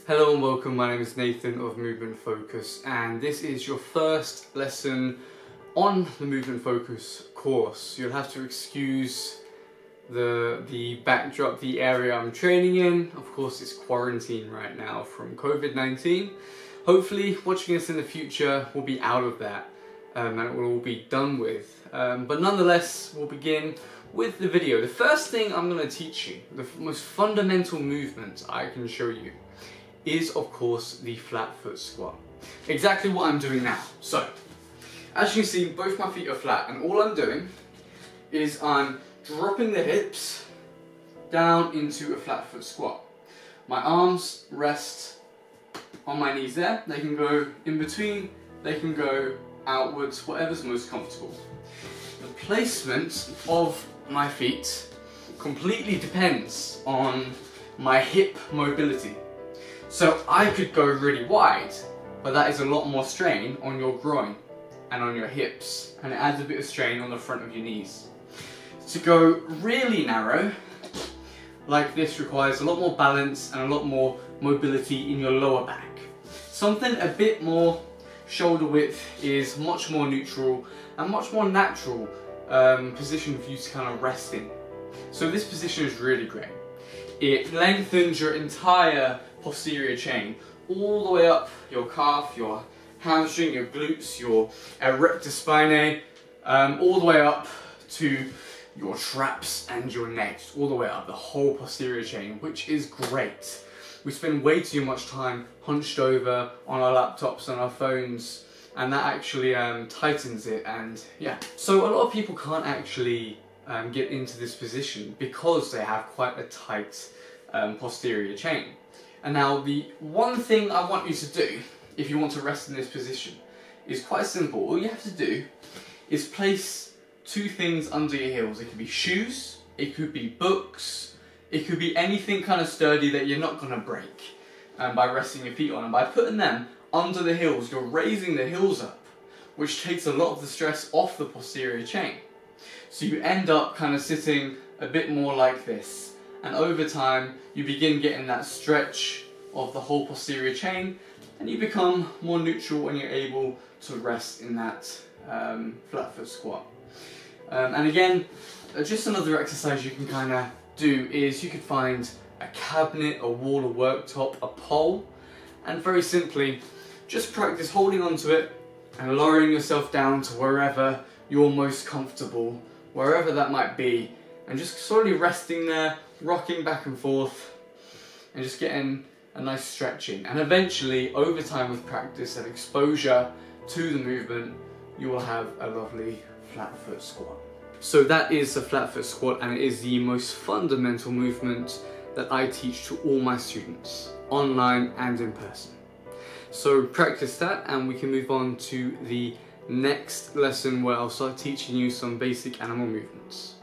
Hello and welcome, my name is Nathan of Movement Focus, and this is your first lesson on the Movement Focus course. You'll have to excuse the backdrop, the area I'm training in. Of course, it's quarantine right now from COVID-19. Hopefully, watching this in the future will be out of that and it will all be done with. But nonetheless, we'll begin with the video. The first thing I'm going to teach you, the most fundamental movement I can show you, is of course the flat foot squat. Exactly what I'm doing now. So, as you can see, both my feet are flat, and all I'm doing is I'm dropping the hips down into a flat foot squat. My arms rest on my knees there. They can go in between, they can go outwards, whatever's most comfortable. The placement of my feet completely depends on my hip mobility. So I could go really wide, but that is a lot more strain on your groin and on your hips, and it adds a bit of strain on the front of your knees. To go really narrow, like this, requires a lot more balance and a lot more mobility in your lower back. Something a bit more shoulder width is much more neutral and much more natural position for you to kind of rest in. So this position is really great. It lengthens your entire posterior chain all the way up your calf, your hamstring, your glutes, your erector spinae, all the way up to your traps and your neck, all the way up the whole posterior chain, which is great. We spend way too much time hunched over on our laptops and our phones, and that actually tightens it. And yeah, so a lot of people can't actually get into this position because they have quite a tight posterior chain. And now the one thing I want you to do if you want to rest in this position is quite simple. All you have to do is place two things under your heels. It could be shoes, it could be books, it could be anything kind of sturdy that you're not going to break by resting your feet on. And by putting them under the heels, you're raising the heels up, which takes a lot of the stress off the posterior chain. So you end up kind of sitting a bit more like this. And over time, you begin getting that stretch of the whole posterior chain, and you become more neutral when you're able to rest in that flat foot squat. And again, just another exercise you can kind of do is you could find a cabinet, a wall, a worktop, a pole, and very simply, just practice holding onto it and lowering yourself down to wherever you're most comfortable, wherever that might be, and just slowly resting there, rocking back and forth, and just getting a nice stretching. And eventually, over time with practice and exposure to the movement, you will have a lovely flat foot squat. So that is the flat foot squat, and it is the most fundamental movement that I teach to all my students, online and in person. So practice that, and we can move on to the next lesson where I'll start teaching you some basic animal movements.